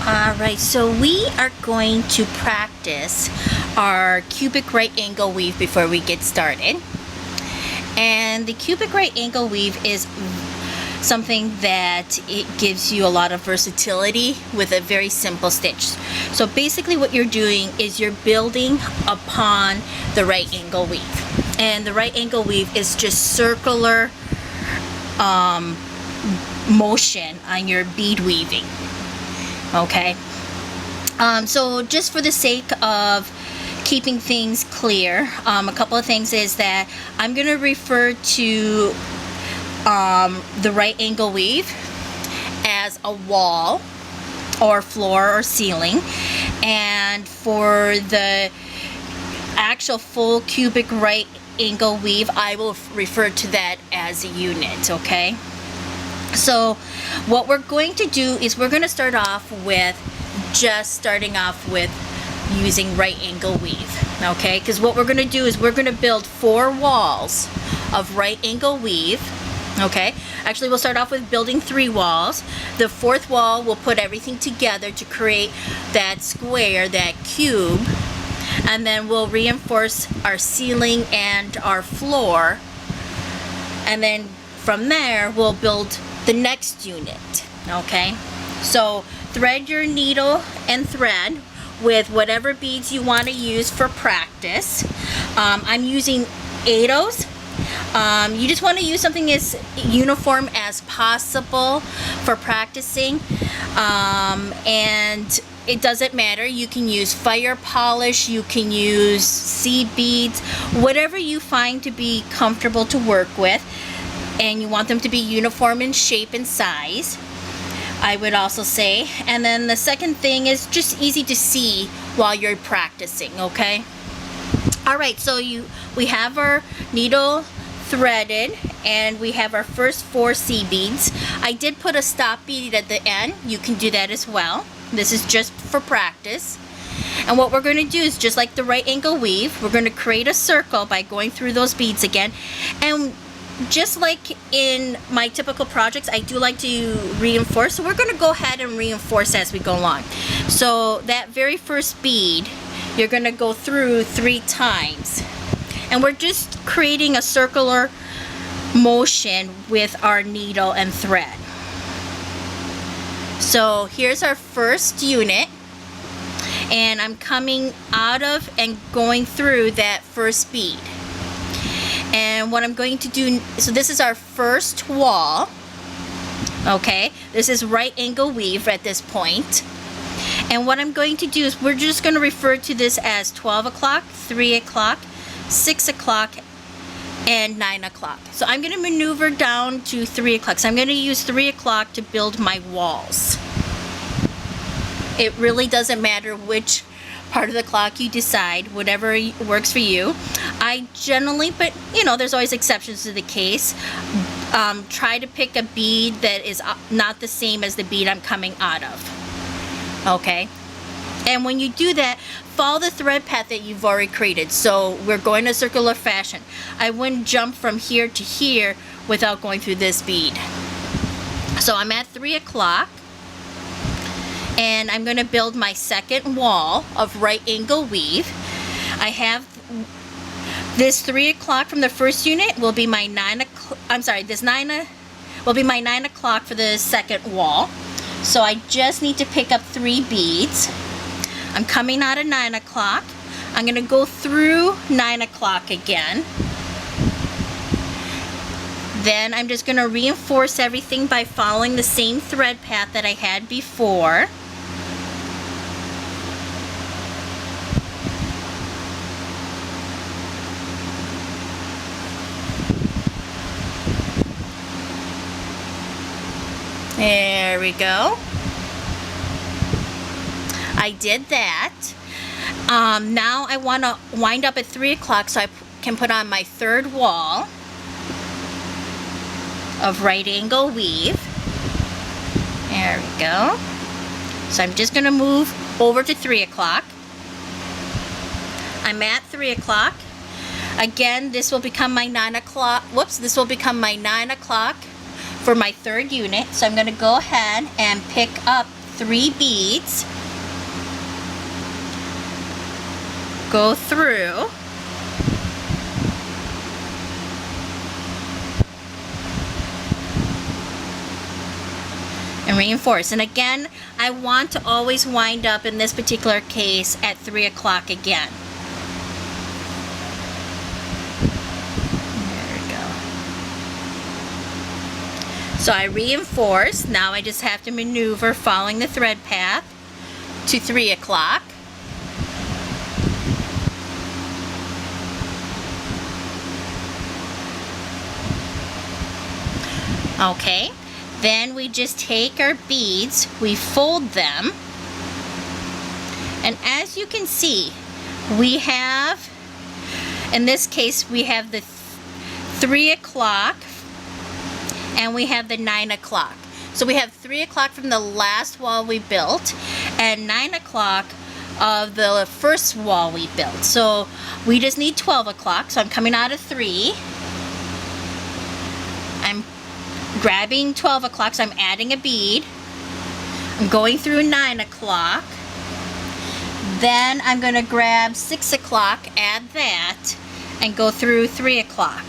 Alright, so we are going to practice our cubic right angle weave before we get started. And the cubic right angle weave is something that it gives you a lot of versatility with a very simple stitch. So basically what you're doing is you're building upon the right angle weave. And the right angle weave is just circular motion on your bead weaving. Okay, so just for the sake of keeping things clear, a couple of things is that I'm going to refer to the right angle weave as a wall or floor or ceiling, and for the actual full cubic right angle weave I will refer to that as a unit. Okay, so what we're going to do is we're going to start off with starting off with using right angle weave. Okay, because what we're going to do is we're going to build 4 walls of right angle weave. Okay, actually we'll start off with building 3 walls. The 4th wall we'll put everything together to create that square, that cube, and then we'll reinforce our ceiling and our floor, and then from there we'll build the next unit. Okay, so thread your needle and thread with whatever beads you want to use for practice. I'm using 8/0s. You just want to use something as uniform as possible for practicing, and it doesn't matter. You can use fire polish, you can use seed beads, whatever you find to be comfortable to work with, and you want them to be uniform in shape and size, I would also say. And then the second thing is just easy to see while you're practicing. Okay, alright, so we have our needle threaded and we have our first 4 seed beads. I did put a stop bead at the end. You can do that as well. This is just for practice. And what we're going to do is, just like the right angle weave, we're going to create a circle by going through those beads again. And just like in my typical projects, I do like to reinforce, so we're going to go ahead and reinforce as we go along. So that very first bead you're going to go through 3 times, and we're just creating a circular motion with our needle and thread. So here's our first unit, and I'm coming out of and going through that first bead. And what I'm going to do, so this is our first wall. Okay, this is right angle weave at this point. And what I'm going to do is we're just going to refer to this as 12 o'clock, 3 o'clock, 6 o'clock, and 9 o'clock. So I'm going to maneuver down to 3 o'clock. So I'm going to use 3 o'clock to build my walls. It really doesn't matter which part of the clock you decide, whatever works for you. I generally, but you know, there's always exceptions to the case, try to pick a bead that is not the same as the bead I'm coming out of. Okay, and when you do that, follow the thread path that you've already created. So we're going a circular fashion. I wouldn't jump from here to here without going through this bead. So I'm at 3 o'clock. And I'm going to build my second wall of right angle weave. I have this 3 o'clock from the first unit will be my 9 o'clock. I'm sorry, this 9 will be my 9 o'clock for the second wall. So I just need to pick up 3 beads. I'm coming out of 9 o'clock. I'm going to go through 9 o'clock again. Then I'm just going to reinforce everything by following the same thread path that I had before. There we go. I did that. Now I want to wind up at 3 o'clock so I can put on my 3rd wall of right angle weave. There we go. So I'm just going to move over to 3 o'clock. I'm at 3 o'clock. Again, this will become my 9 o'clock. Whoops, this will become my 9 o'clock for my third unit. So I'm going to go ahead and pick up 3 beads, go through, and reinforce. And again, I want to always wind up, in this particular case, at 3 o'clock again. There we go. So I reinforce. Now I just have to maneuver following the thread path to 3 o'clock. Okay. Then we just take our beads, we fold them, and as you can see, we have, in this case, we have the 3 o'clock and we have the 9 o'clock. So we have 3 o'clock from the last wall we built and 9 o'clock of the first wall we built. So we just need 12 o'clock. So I'm coming out of 3. I'm grabbing 12 o'clock, so I'm adding a bead. I'm going through 9 o'clock. Then I'm going to grab 6 o'clock, add that, and go through 3 o'clock.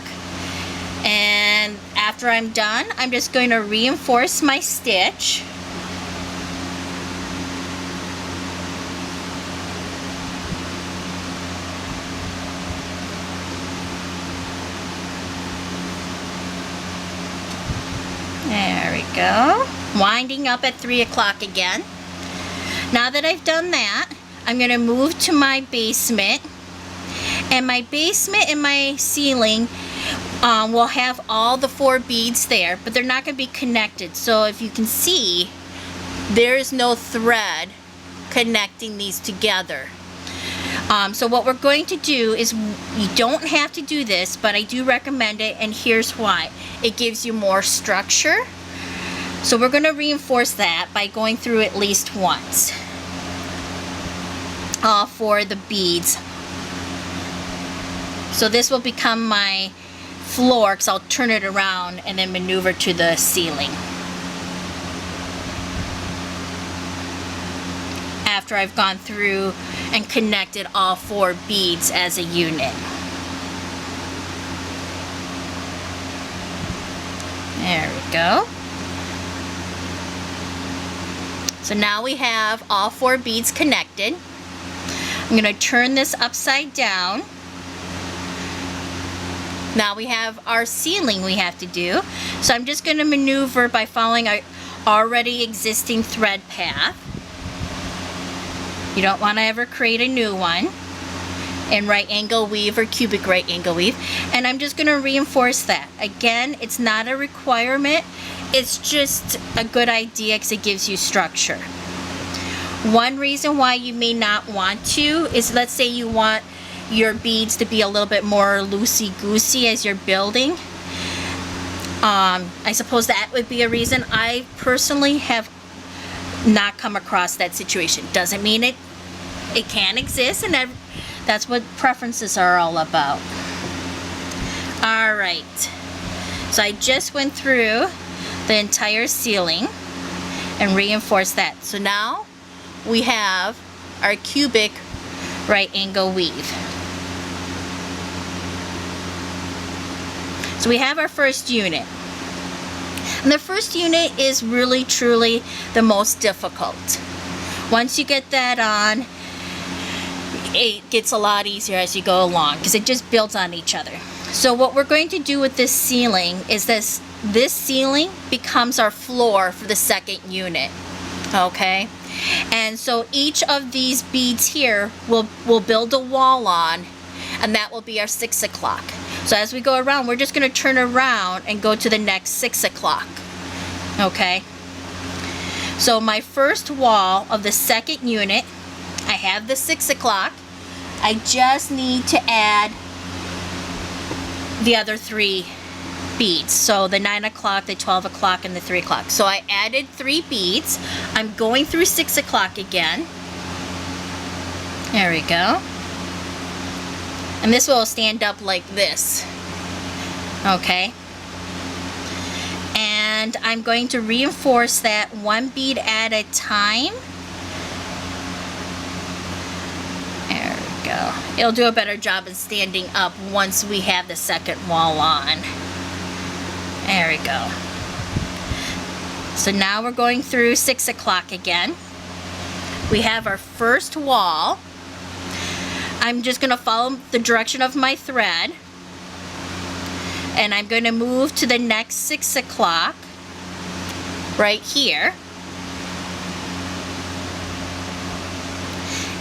And after I'm done, I'm just going to reinforce my stitch. There we go. Winding up at 3 o'clock again. Now that I've done that, I'm going to move to my basement. And my basement and my ceiling will have all the 4 beads there, but they're not going to be connected. So if you can see, there's no thread connecting these together. So what we're going to do is, you don't have to do this, but I do recommend it, and here's why. It gives you more structure. So we're going to reinforce that by going through at least once for the beads. So this will become my floor, because I'll turn it around and then maneuver to the ceiling after I've gone through and connected all 4 beads as a unit. There we go. So now we have all 4 beads connected. I'm going to turn this upside down. Now we have our ceiling we have to do. So I'm just going to maneuver by following our already existing thread path. You don't want to ever create a new one in right angle weave or cubic right angle weave. And I'm just going to reinforce that. Again, it's not a requirement. It's just a good idea because it gives you structure. One reason why you may not want to is, let's say you want your beads to be a little bit more loosey-goosey as you're building. I suppose that would be a reason. I personally have not come across that situation. Doesn't mean it can exist, and that's what preferences are all about. Alright, so I just went through the entire ceiling and reinforced that. So now we have our cubic right angle weave. So we have our first unit. And the first unit is really truly the most difficult. Once you get that on, it gets a lot easier as you go along because it just builds on each other. So what we're going to do with this ceiling is this ceiling becomes our floor for the second unit. Okay? And so each of these beads here will build a wall on, and that will be our 6 o'clock. So as we go around, we're just going to turn around and go to the next 6 o'clock. Okay? So my first wall of the second unit, I have the 6 o'clock. I just need to add the other 3 beads. So the 9 o'clock, the 12 o'clock, and the 3 o'clock. So I added 3 beads. I'm going through 6 o'clock again. There we go. And this will stand up like this. Okay. And and I'm going to reinforce that one bead at a time. There we go. It'll do a better job of standing up once we have the second wall on. There we go. So now we're going through 6 o'clock again. We have our first wall. I'm just going to follow the direction of my thread, and I'm going to move to the next 6 o'clock right here.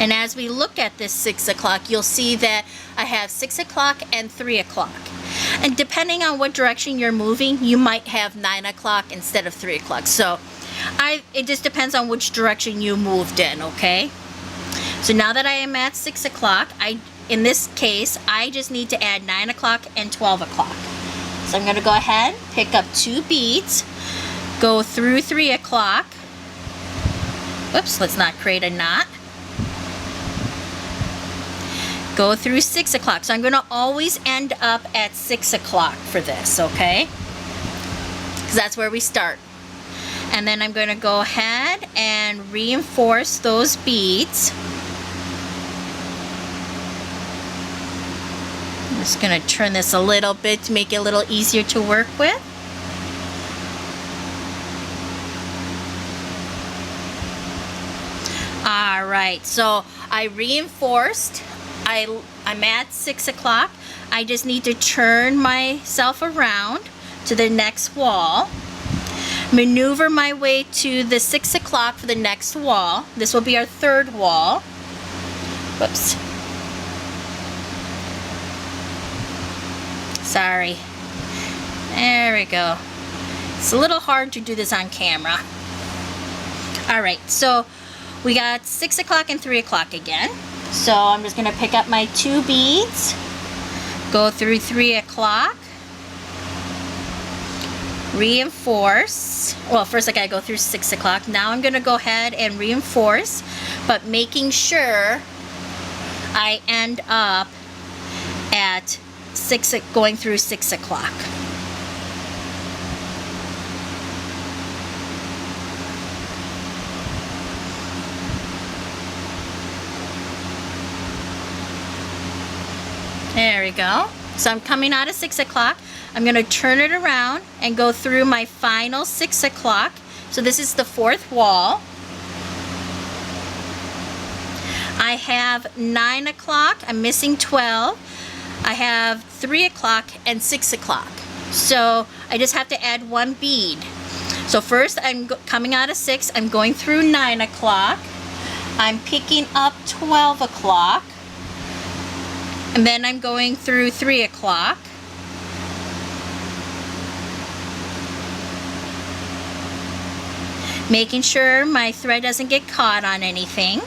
And as we look at this 6 o'clock, you'll see that I have 6 o'clock and 3 o'clock. And depending on what direction you're moving, you might have 9 o'clock instead of 3 o'clock. So it just depends on which direction you moved in, okay? So now that I am at 6 o'clock, in this case, I just need to add 9 o'clock and 12 o'clock. So I'm going to go ahead, pick up 2 beads, go through 3 o'clock. Whoops, let's not create a knot. Go through 6 o'clock. So I'm going to always end up at 6 o'clock for this, okay? Because that's where we start. And then I'm going to go ahead and reinforce those beads. I'm just going to turn this a little bit to make it a little easier to work with. Alright, so I reinforced. I'm at 6 o'clock. I just need to turn myself around to the next wall. Maneuver my way to the 6 o'clock for the next wall. This will be our third wall. Whoops. Sorry. There we go. It's a little hard to do this on camera. Alright, so we got 6 o'clock and 3 o'clock again. So I'm just going to pick up my 2 beads, go through 3 o'clock, reinforce. Well, first I got to go through 6 o'clock. Now I'm going to go ahead and reinforce, but making sure I end up at going through 6 o'clock. There we go. So I'm coming out of 6 o'clock. I'm going to turn it around and go through my final 6 o'clock. So this is the fourth wall. I have 9 o'clock. I'm missing 12. I have 3 o'clock and 6 o'clock. So I just have to add 1 bead. So first I'm coming out of 6. I'm going through 9 o'clock. I'm picking up 12 o'clock. And then I'm going through 3 o'clock. Making sure my thread doesn't get caught on anything.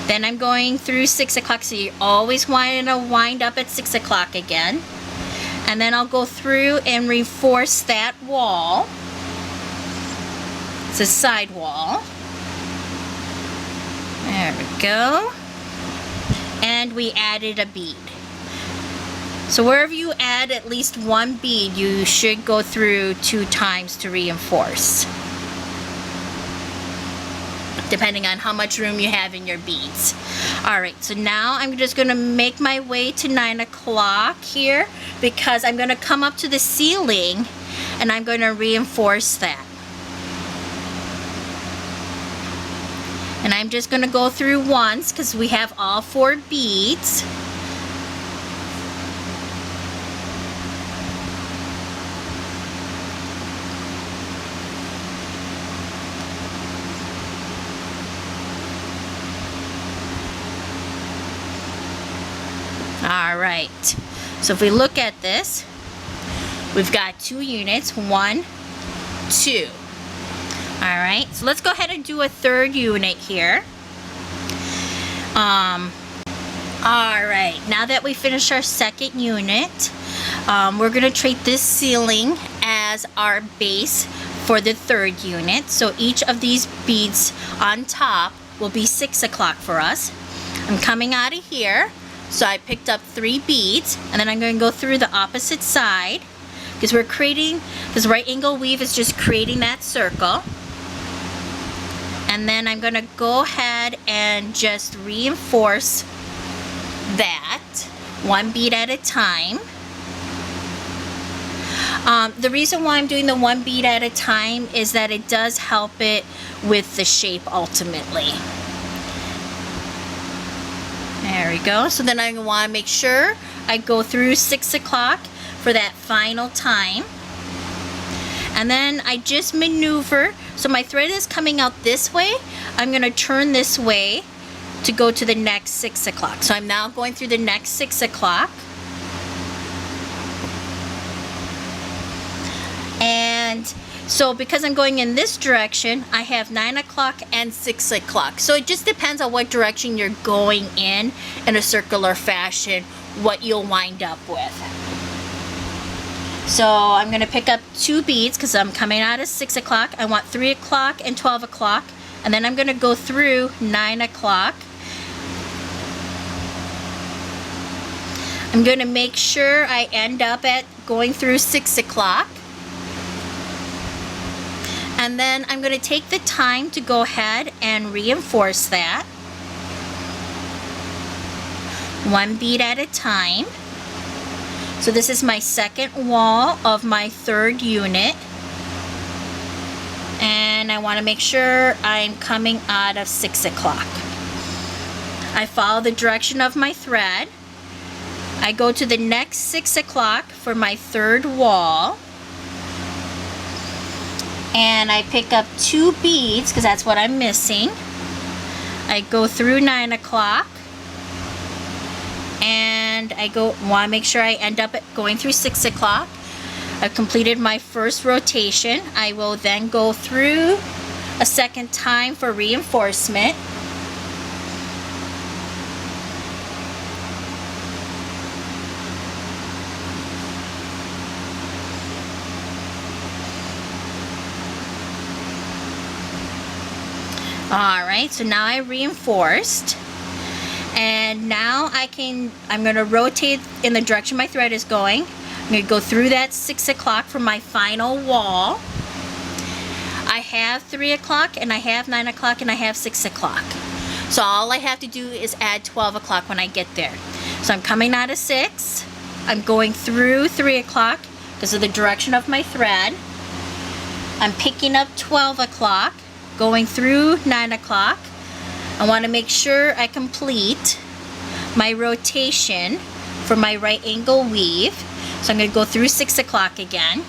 Then I'm going through 6 o'clock, so you always want to wind up at 6 o'clock again. And then I'll go through and reinforce that wall. It's a side wall. There we go. And we added a bead. So wherever you add at least 1 bead, you should go through 2 times to reinforce, depending on how much room you have in your beads. Alright, so now I'm just going to make my way to 9 o'clock here, because I'm going to come up to the ceiling and I'm going to reinforce that. And I'm just going to go through once because we have all 4 beads. Alright, so if we look at this, we've got 2 units, 1, 2. Alright, so let's go ahead and do a third unit here. Alright, now that we finished our second unit, we're going to treat this ceiling as our base for the third unit. So each of these beads on top will be 6 o'clock for us. I'm coming out of here. So I picked up 3 beads, and then I'm going to go through the opposite side because we're creating, this right angle weave is just creating that circle. And then I'm going to go ahead and just reinforce that 1 bead at a time. The reason why I'm doing the 1 bead at a time is that it does help it with the shape ultimately. There we go. So then I want to make sure I go through 6 o'clock for that final time. And then I just maneuver. So my thread is coming out this way. I'm going to turn this way to go to the next 6 o'clock. So I'm now going through the next 6 o'clock. And so because I'm going in this direction, I have 9 o'clock and 6 o'clock. So it just depends on what direction you're going in a circular fashion, what you'll wind up with. So I'm going to pick up 2 beads because I'm coming out at 6 o'clock. I want 3 o'clock and 12 o'clock. And then I'm going to go through 9 o'clock. I'm going to make sure I end up at going through 6 o'clock. And then I'm going to take the time to go ahead and reinforce that 1 bead at a time. So this is my second wall of my 3rd unit. And I want to make sure I'm coming out of 6 o'clock. I follow the direction of my thread. I go to the next 6 o'clock for my 3rd wall. And I pick up 2 beads because that's what I'm missing. I go through 9 o'clock. And I want to make sure I end up going through 6 o'clock. I've completed my first rotation. I will then go through a second time for reinforcement. Alright, so now I reinforced. And now I'm going to rotate in the direction my thread is going. I'm going to go through that 6 o'clock for my final wall. I have 3 o'clock and I have 9 o'clock and I have 6 o'clock. So all I have to do is add 12 o'clock when I get there. So I'm coming out of 6. I'm going through 3 o'clock because of the direction of my thread. I'm picking up 12 o'clock, going through 9 o'clock. I want to make sure I complete my rotation for my right angle weave. So I'm going to go through 6 o'clock again.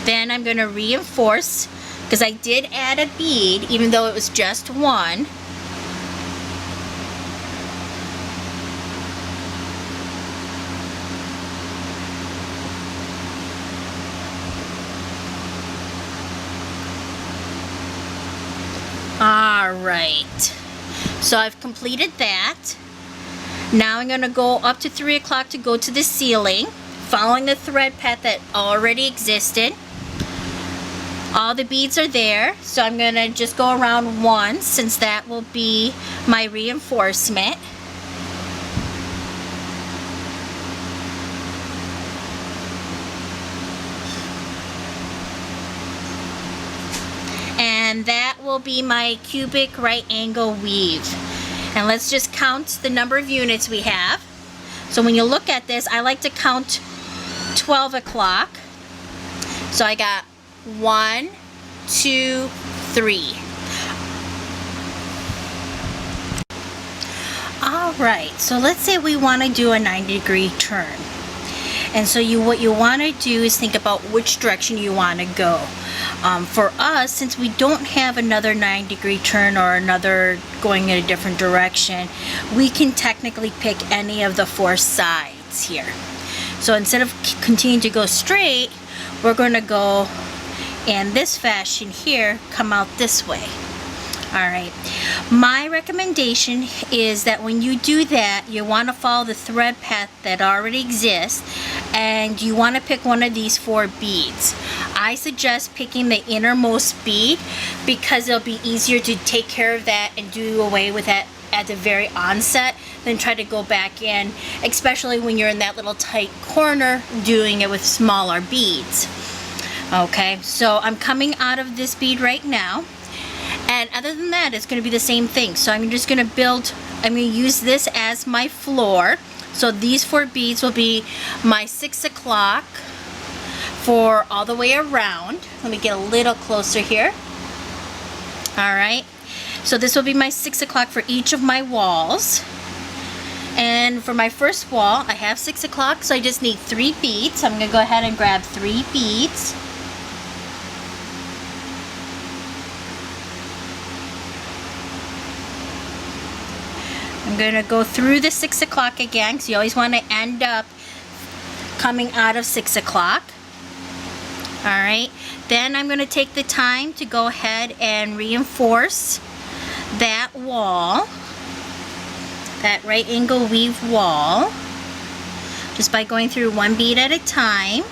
Then I'm going to reinforce because I did add a bead even though it was just 1. Alright, so I've completed that. Now I'm going to go up to 3 o'clock to go to the ceiling, following the thread path that already existed. All the beads are there, so I'm going to just go around once since that will be my reinforcement. And that will be my cubic right angle weave. And let's just count the number of units we have. So when you look at this, I like to count 12 o'clock. So I got 1, 2, 3. Alright, so let's say we want to do a 90-degree turn. And so what you want to do is think about which direction you want to go. For us, since we don't have another 90-degree turn or another going in a different direction, we can technically pick any of the 4 sides here. So instead of continuing to go straight, we're going to go in this fashion here, come out this way. Alright, my recommendation is that when you do that, you want to follow the thread path that already exists, and you want to pick one of these 4 beads. I suggest picking the innermost bead because it'll be easier to take care of that and do away with that at the very onset than try to go back in, especially when you're in that little tight corner doing it with smaller beads. Okay, so I'm coming out of this bead right now, and other than that, it's going to be the same thing. So I'm just going to build, I'm going to use this as my floor. So these 4 beads will be my 6 o'clock for all the way around. Let me get a little closer here. All right, so this will be my 6 o'clock for each of my walls. And for my first wall, I have 6 o'clock, so I just need 3 beads. So I'm going to go ahead and grab 3 beads. I'm going to go through the 6 o'clock again, because you always want to end up coming out of 6 o'clock. Alright, then I'm going to take the time to go ahead and reinforce that wall, that right angle weave wall, just by going through 1 bead at a time.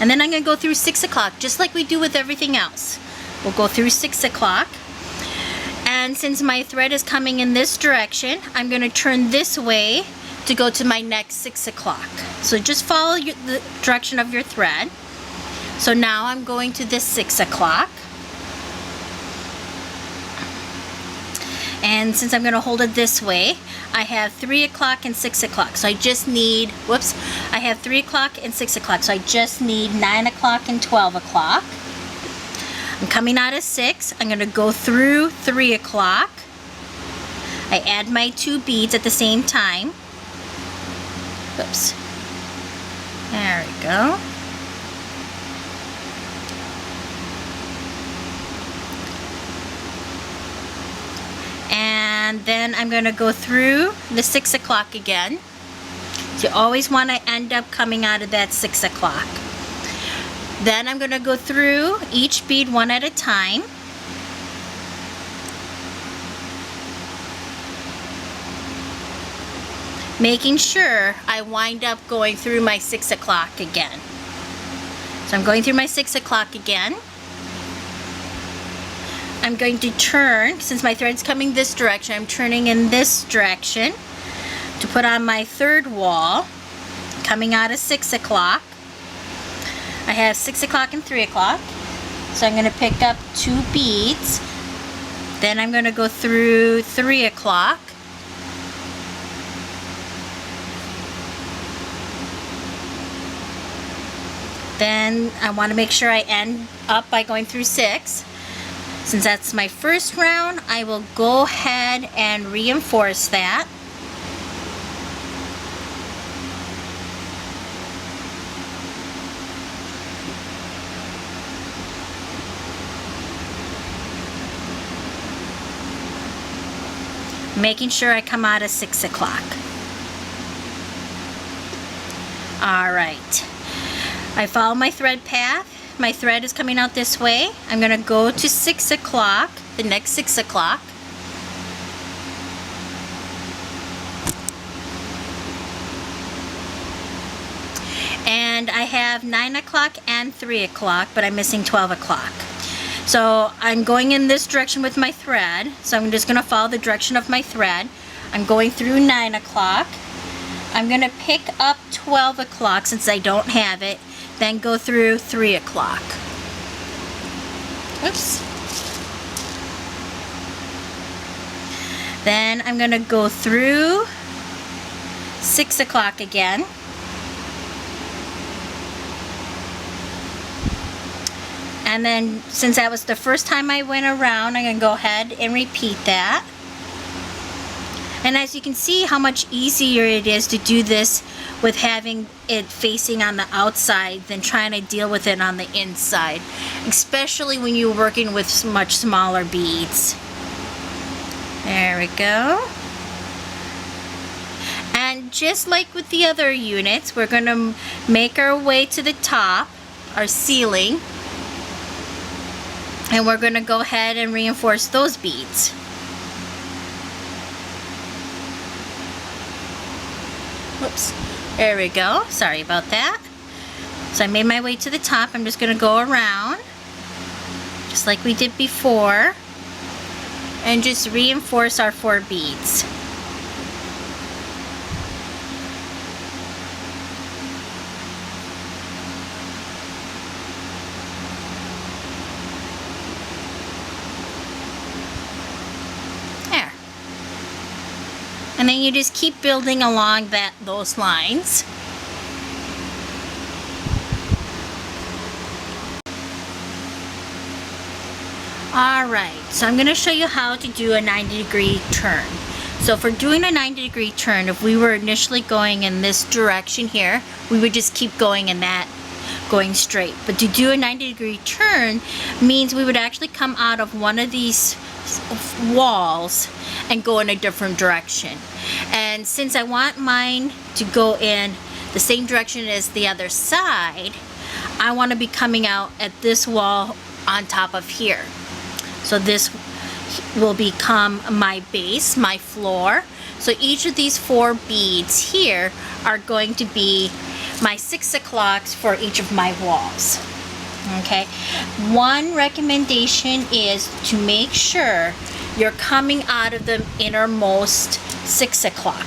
And then I'm going to go through 6 o'clock, just like we do with everything else. We'll go through 6 o'clock. And since my thread is coming in this direction, I'm going to turn this way to go to my next 6 o'clock. So just follow the direction of your thread. So now I'm going to this 6 o'clock. And since I'm going to hold it this way, I have 3 o'clock and 6 o'clock. So I just need, whoops, I have 3 o'clock and 6 o'clock. So I just need 9 o'clock and 12 o'clock. I'm coming out of 6. I'm going to go through 3 o'clock. I add my 2 beads at the same time. Oops. There we go. And then I'm going to go through the 6 o'clock again. So you always want to end up coming out of that 6 o'clock. Then I'm going to go through each bead one at a time. Making sure I wind up going through my 6 o'clock again. So I'm going through my 6 o'clock again. I'm going to turn, since my thread's coming this direction, I'm turning in this direction to put on my 3rd wall, coming out of 6 o'clock. I have 6 o'clock and 3 o'clock, so I'm going to pick up 2 beads. Then I'm going to go through 3 o'clock. Then I want to make sure I end up by going through 6. Since that's my first round, I will go ahead and reinforce that. Making sure I come out of 6 o'clock. Alright. I follow my thread path. My thread is coming out this way. I'm going to go to 6 o'clock, the next 6 o'clock. And I have 9 o'clock and 3 o'clock, but I'm missing 12 o'clock. So I'm going in this direction with my thread. So I'm just going to follow the direction of my thread. I'm going through 9 o'clock. I'm going to pick up 12 o'clock since I don't have it. Then go through 3 o'clock. Oops. Then I'm going to go through 6 o'clock again. And then since that was the first time I went around, I'm going to go ahead and repeat that. And as you can see how much easier it is to do this with having it facing on the outside than trying to deal with it on the inside, especially when you're working with much smaller beads. There we go. And just like with the other units, we're going to make our way to the top, our ceiling, and we're going to go ahead and reinforce those beads. Whoops. There we go. Sorry about that. So I made my way to the top. I'm just going to go around, just like we did before, and just reinforce our 4 beads. There. And then you just keep building along those lines. Alright, so I'm going to show you how to do a 90-degree turn. So for doing a 90-degree turn, if we were initially going in this direction here, we would just keep going in that, going straight. But to do a 90-degree turn means we would actually come out of one of these walls and go in a different direction. And since I want mine to go in the same direction as the other side, I want to be coming out at this wall on top of here. So this will become my base, my floor. So each of these 4 beads here are going to be my 6 o'clocks for each of my walls. Okay. One recommendation is to make sure you're coming out of the innermost 6 o'clock.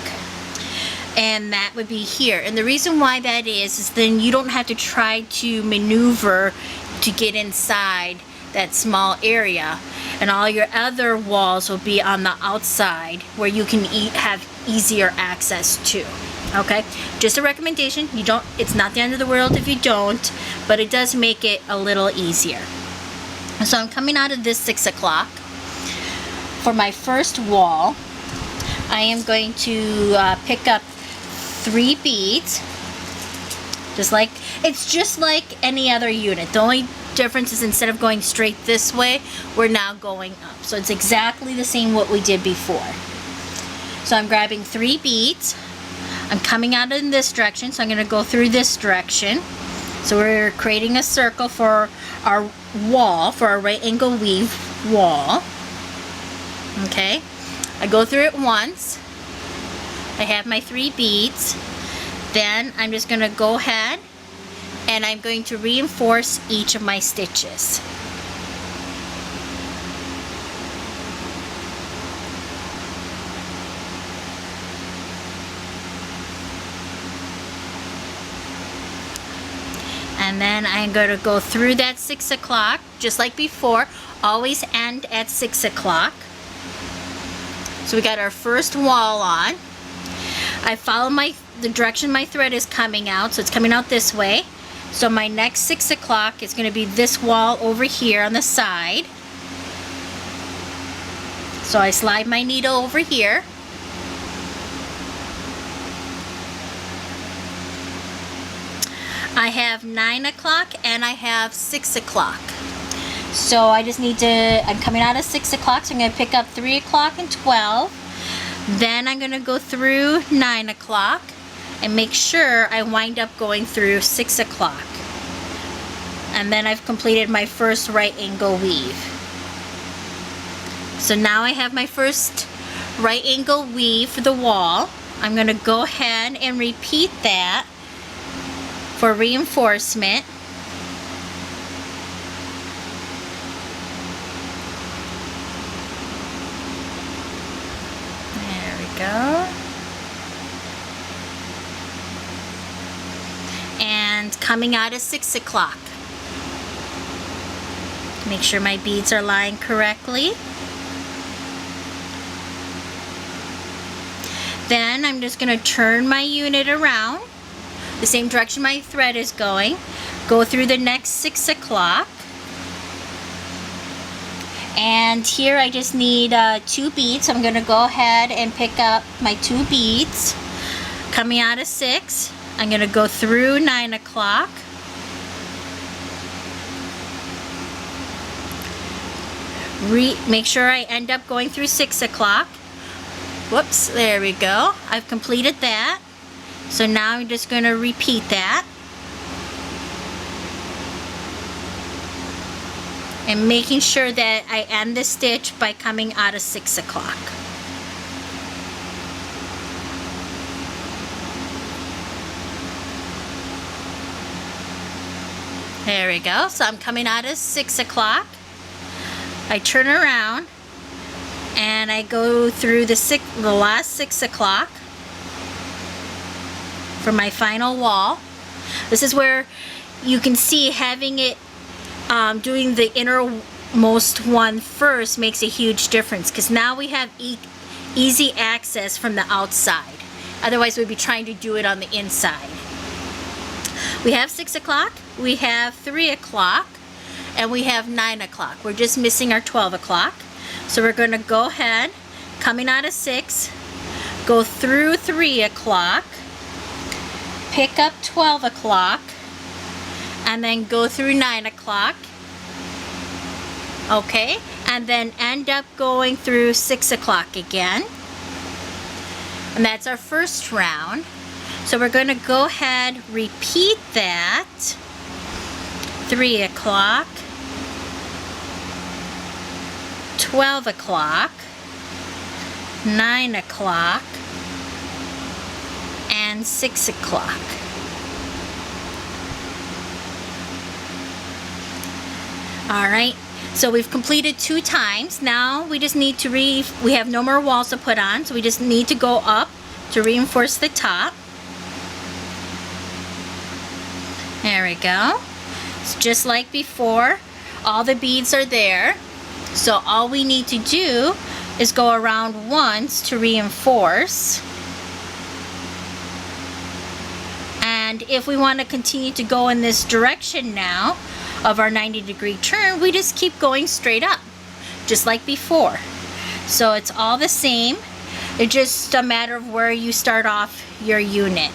And that would be here. And the reason why that is then you don't have to try to maneuver to get inside that small area, and all your other walls will be on the outside where you can have easier access to. Okay, just a recommendation. It's not the end of the world if you don't, but it does make it a little easier. So I'm coming out of this 6 o'clock. For my first wall, I am going to pick up 3 beads. It's just like any other unit. The only difference is instead of going straight this way, we're now going up. So it's exactly the same what we did before. So I'm grabbing 3 beads. I'm coming out in this direction, so I'm going to go through this direction. So we're creating a circle for our wall, for our right angle weave wall. Okay, I go through it once. I have my 3 beads. Then I'm just going to go ahead and I'm going to reinforce each of my stitches. And then I'm going to go through that 6 o'clock, just like before. Always end at 6 o'clock. So we got our first wall on. I follow the direction my thread is coming out, so it's coming out this way. So my next 6 o'clock is going to be this wall over here on the side. So I slide my needle over here. I have 9 o'clock and I have 6 o'clock. So I just need to, I'm coming out of 6 o'clock, so I'm going to pick up 3 o'clock and 12. Then I'm going to go through 9 o'clock and make sure I wind up going through 6 o'clock. And then I've completed my first right angle weave. So now I have my first right angle weave for the wall. I'm going to go ahead and repeat that for reinforcement. There we go. And coming out at 6 o'clock. Make sure my beads are lying correctly. Then I'm just going to turn my unit around the same direction my thread is going. Go through the next 6 o'clock. And here I just need 2 beads. I'm going to go ahead and pick up my 2 beads. Coming out of 6, I'm going to go through 9 o'clock. Make sure I end up going through 6 o'clock. Whoops, there we go. I've completed that. So now I'm just going to repeat that. And making sure that I end the stitch by coming out of 6 o'clock. There we go. So I'm coming out of 6 o'clock. I turn around and I go through the last 6 o'clock for my final wall. This is where you can see having it doing the innermost one first makes a huge difference, because now we have easy access from the outside. Otherwise we'd be trying to do it on the inside. We have 6 o'clock, we have 3 o'clock, and we have 9 o'clock. We're just missing our 12 o'clock. So we're going to go ahead, coming out of 6, go through 3 o'clock, pick up 12 o'clock, and then go through 9 o'clock. Okay, and then end up going through 6 o'clock again. And that's our first round. So we're going to go ahead, repeat that. 3 o'clock, 12 o'clock, 9 o'clock, and 6 o'clock. Alright, so we've completed 2 times. Now we just need to we have no more walls to put on, so we just need to go up to reinforce the top. There we go. It's just like before. All the beads are there. So all we need to do is go around once to reinforce. And if we want to continue to go in this direction now of our 90-degree turn, we just keep going straight up, just like before. So it's all the same. It's just a matter of where you start off your unit.